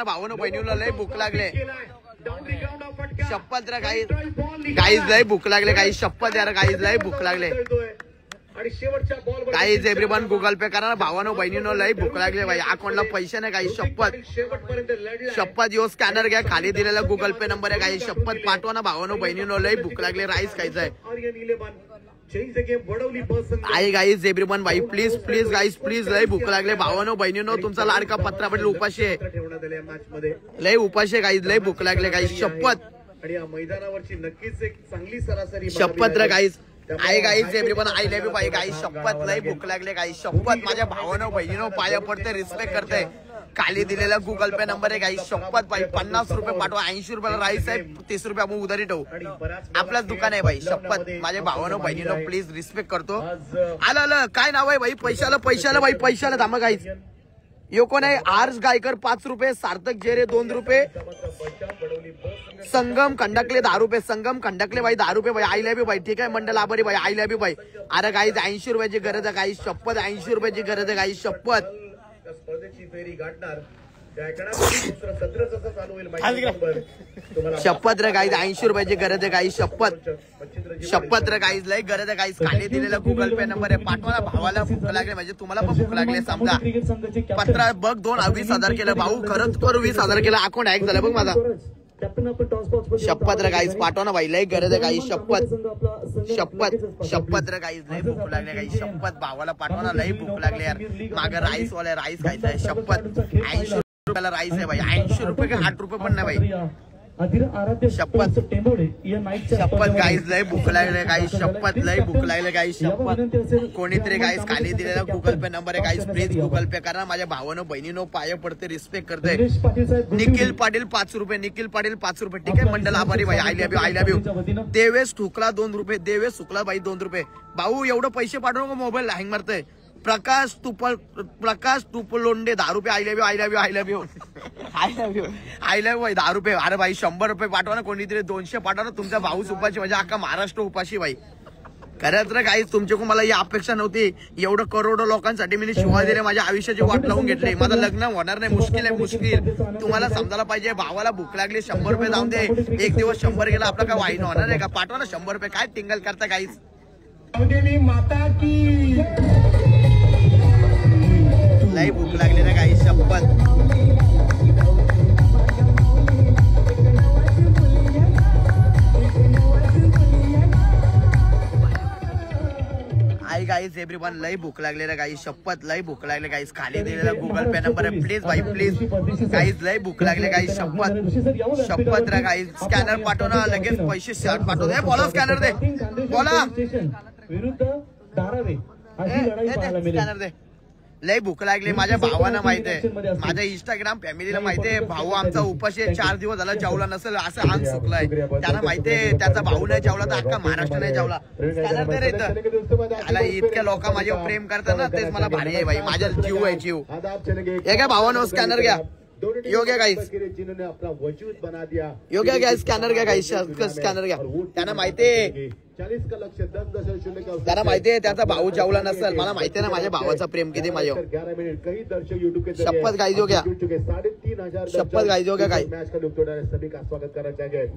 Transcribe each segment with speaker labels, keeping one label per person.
Speaker 1: भावानं बहिणीला लय भूक लागले, शपथ रे गाईज लय भूक लागले, गाईज शपथ यार गाईज लय भूक लागले, गाईज एव्हरीवन गुगल पे करा ना भावानं बहिणीनं लय भूक लागले भाई, अकाउंटला पैसे नाही गाईज शपथ यो स्कॅनर घ्या, खाली दिलेला गुगल पे नंबर आहे गाईज शपथ पाठवा ना भावानं बहिणीनं लय भूक लागले, राईस खायचंय आई गाईज एव्हरीवन भाई प्लीज प्लीज गाईज प्लीज लय भूक लागले भावानो बहिणीनो तुमचा लाडका पत्रा पटेल उपाशी आहे, लय उपाशी आहे गाईज लय भूक लागले गाईज शपथ
Speaker 2: आणि या मैदानावरची नक्कीच एक चांगली सरासरी
Speaker 1: शपथ रे guys hi guys everyone I love you bye guys शपथ लय भूक लागले गाईज शपथ माझ्या भावानो बहिणीनो पाया पडते रिस्पेक्ट करते, खाली दिलेला गुगल पे नंबर आहे गाईज शपथ भाई 50 रुपये पाठवा, 80 रुपयाला राईस आहे, 30 रुपये आपण उधारी ठेवू, आपलाच दुकान आहे भाई शपथ माझ्या भावानो बहिणीनो प्लीज रिस्पेक्ट करतो। आलं काय नाव आहे भाई पैशाला भाई पैशाला थांबा गाईज, यो कोण आहे आर्स गायकर 5 रुपये, सार्थक जेरे 2 रुपये, संगम खंडकले 10 रुपये, संगम खंडकले भाई 10 रुपये भाई आई लव्ह यू भाई ठीक आहे मंडल आभारी भाई आई लव्ह यू भाई। अरे गाईज 80 रुपयाची गरज आहे गाईज शपथ 80 रुपयाची गरज आहे गाईज शपथ
Speaker 2: स्पर्धेची फेरी गाठणार
Speaker 1: शपथ रे गाईज 80 रुपयाची गरज आहे गाईज शपथ रे गाईज लय गरज आहे गाईज, खाली दिलेला गुगल पे नंबर आहे पाठवा ना भावाला भूक लागले म्हणजे तुम्हाला पण भूक लागले समजा, पत्रा बघ 20,000 केलं भाऊ खरंच करू 20,000 केलं अकाउंट हॅक झालं बघ माझा शपथ रे गाईज पाठवा ना भाई लय गरज आहे गाईज शपथ रे गाईज लय भूक लागले गाईज शपथ भावाला पाठवा ना लय भूक लागले यार, मागं राईस वाला राईस खायचा आहे शपथ 80 रुपयाला राईस आहे भाई 80 रुपये का 8 रुपये पण नाही भाई शपथ गाईज लय भूक लागले गाईज शपथ लय भूक लागले गाईज शपथ कोणीतरी गाईज खाली दिलेला गुगल पे नंबर आहे गाईज प्लीज गुगल पे करा, माझ्या भावानं बहिणीनं पाय पडते रिस्पेक्ट करते, निखिल पाटील 5 रुपये, निखिल पाटील 5 रुपये ठीक आहे मंडल आभारी भाई आई लव्ह यू, देवेश ठुकला 2 रुपये, देवेश शुक्ला भाई 2 रुपये, भाऊ एवढं पैसे पाठवू नको मोबाईल हँग मारतय, प्रकाश तुपलोंडे 10 रुपये आई लव्ह यू भाई 10 रुपये, अरे भाई 100 रुपये पाठवा ना कोणीतरी, 200 पाठवा ना तुमचा भाऊच उपाशी म्हणजे अख्खा महाराष्ट्र उपाशी भाई, खरंच रे काहीच तुमच्याकडून मला ही अपेक्षा नव्हती, एवढं करोडो लोकांसाठी मी शिवाय दिले, माझ्या आयुष्याची वाट लावून घेतली, माझं लग्न होणार नाही मुश्किल आहे मुश्किल, तुम्हाला समजायला पाहिजे भावाला भूक लागली 100 रुपये जाऊन दे, एक दिवस 100 गेला आपलं काय वाईन होणार आहे का, पाठवा ना 100 रुपये काय टिंगल करता काहीच
Speaker 2: माता की
Speaker 1: लय भूक लागली ना काही शपथ आई गाईज एव्हरीवन लय भूक लागले रे गाईज शपथ लय भूक लागले गाईज, खाली दिलेला गुगल पे नंबर आहे प्लीज भाई प्लीज गाईज लय भूक लागले गाईज शपथ रे गाईज स्कॅनर पाठव ना लगेच पैसे पाठव दे, बोला स्कॅनर दे बोला स्कॅनर दे, लय भूक लागली माझ्या भावानं माहित आहे, माझ्या इंस्टाग्राम फॅमिलीला माहितीये भाऊ आमचा उपाशी 4 दिवस झाला जेवला नसेल असं अंग सुकलाय, त्याला माहितीये त्याचा भाऊ नाही जेवला तर अख्खा महाराष्ट्र नाही जेवला, स्कॅनर दे रे त्याला इतक्या लोक माझ्यावर प्रेम करतात ना तेच मला भारी आहे भाई, माझा जीव आहे जीव, हे काय भावानं स्कॅनर घ्या योग्य गाईस योग्य घ्या स्कॅनर घ्या गाईस स्कॅनर घ्या, त्यांना माहितीये त्याला माहितीये त्याचा भाऊ जेवला नसेल, मला माहितीये ना माझ्या भावाचा प्रेम किती माझ्यावर शपथ गाईज योग्य शपथ गाईज योग्य गाई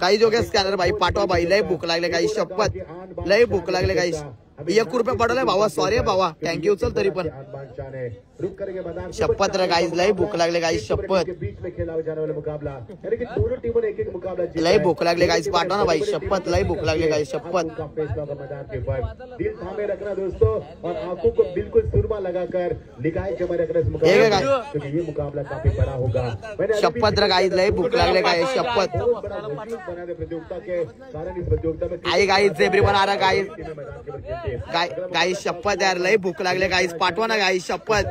Speaker 1: गाईज योग्य स्कॅनर भाई पाठवा भाई लय भूक लागले गाईस शपथ लय भूक लागले गाईस, 1 रुपये पडलाय भावा सॉरी भावा थँक्यू चल तरी पण शपथ रे गाईज लय भूक लागले गाईस शपथ लय भूक लागले गाईस पाठवा ना भाई शपथ लय भूक लागले गाईस शपथ
Speaker 2: दिल थामे रखना दोस्तों और आंखों को बिल्कुल सुरमा लगाकर निगाहें जमा रखना इस मुकाबले क्योंकि ये मुकाबला काफी बड़ा होगा,
Speaker 1: शपथ रे गाईज लय भूक लागले गाईस शपथ
Speaker 2: प्रतियोगिता के कारण इस प्रतियोगिता में
Speaker 1: आई गाईज एव्हरीवन आ रहा गाईज गाईस शपथ यार लय भूक लागले गाईस पाठवा ना गाईस शपथ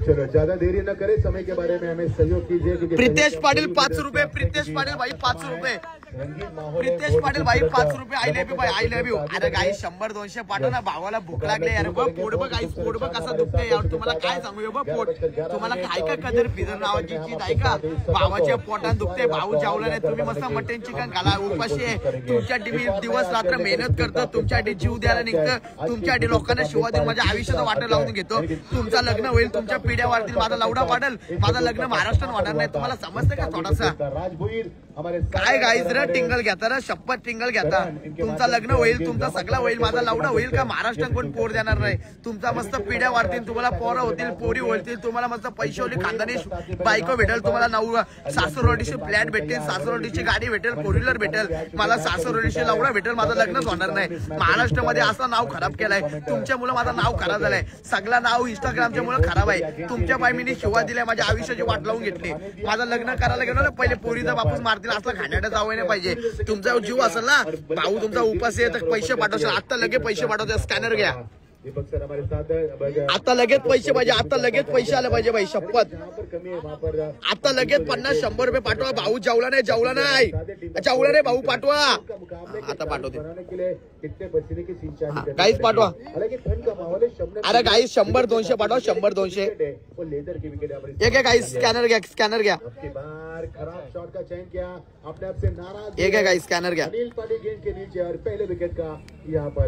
Speaker 2: चलो ज्यादा देरी न करे, समय के बारे में हमें सहयोग कीजिए।
Speaker 1: प्रितेश पाटील 5 रुपये, प्रितेश पाटील भाई 5 रुपये, प्रितेश पाटील भाई 5 रुपये आई लव्ह यू भाई आई लव्ह यू, अरे गाई 100-200 पाठव ना भावाला भूक लागले यार, पोट बघ गाईस पोट बघ कसं दुखते यार, तुम्हाला काय सांगू बघ पोट तुम्हाला काय काय कदर फिजर नावाची चीज आहे का, भावाच्या पोटात दुखते भाऊ जेवला नाही, तुम्ही मस्त मटन चिकन खाला उपाशी आहे, तुमच्यासाठी मी दिवस रात्र मेहनत करतो, तुमच्यासाठी जीव द्यायला निघतं, तुमच्यासाठी लोकांना शिवा देऊन माझ्या आयुष्याचा वाटा लावून घेतो, तुमचं लग्न होईल तुमच्या पिढ्या वाढतील, माझा लवडा वाढेल, माझं लग्न महाराष्ट्रात होणार नाही. तुम्हाला समजतं का थोडासा काय गाईज रे? टिंगल घेता रे, शपथ टिंगल घेता. तुमचं लग्न होईल, तुमचा सगळा होईल, माझा लवडा होईल का? महाराष्ट्रात कोण पोर देणार नाही. तुमचा मस्त पिढ्या वाढतील, तुम्हाला पोरं होतील, पोरी होतील, तुम्हाला मस्त पैसे होईल, खानदानी बायको भेटेल, तुम्हाला सासूरवाडीची फ्लॅट भेटेल, सासूरवाडीची गाडी भेटेल, फोर व्हीलर भेटेल, मला सासूरवाडीची लवडा भेटेल, माझं लग्नच होणार नाही. महाराष्ट्रामध्ये असं नाव खराब केलंय तुमच्यामुळे, माझं नाव खराब झालंय. सगळं नाव इंस्टाग्रामच्या मुळे खराब आहे. तुमच्या बायमीने शिवा दिलाय, माझ्या आयुष्याची वाट लावून घेतली. माझं लग्न करायला गेलो ना, पहिले पोरीचा बापूस मारतील, असला खाण्याला जावं नाही पाहिजे. तुमचा जीव असेल ना भाऊ, तुमचा उपास आहे तर पैसे पाठवशील, आता लगेच पैसे पाठवते. स्कॅनर घ्या, आता लगेच पैसे पाहिजे, आता लगेच पैसे आले पाहिजे भाई, शपथ. आता लगेच 50-100 रुपये पाठवा. भाऊ जेवला नाही, जेवला नाही, जेवला नाही भाऊ, पाठवा. आता पाठवते काहीच पाठवा. अरे गाईस 100-200 पाठवा, 100-200. एक आहे गाईस, स्कॅनर घ्या, स्कॅनर घ्या.
Speaker 2: खराब शॉट का चयन किया, अपने आप से नाराज.
Speaker 1: एक आहे गाईस, स्कॅनर घ्या.
Speaker 2: अनिल पांडे गेंद के नीचे और पहले विकेट का यहाँ पर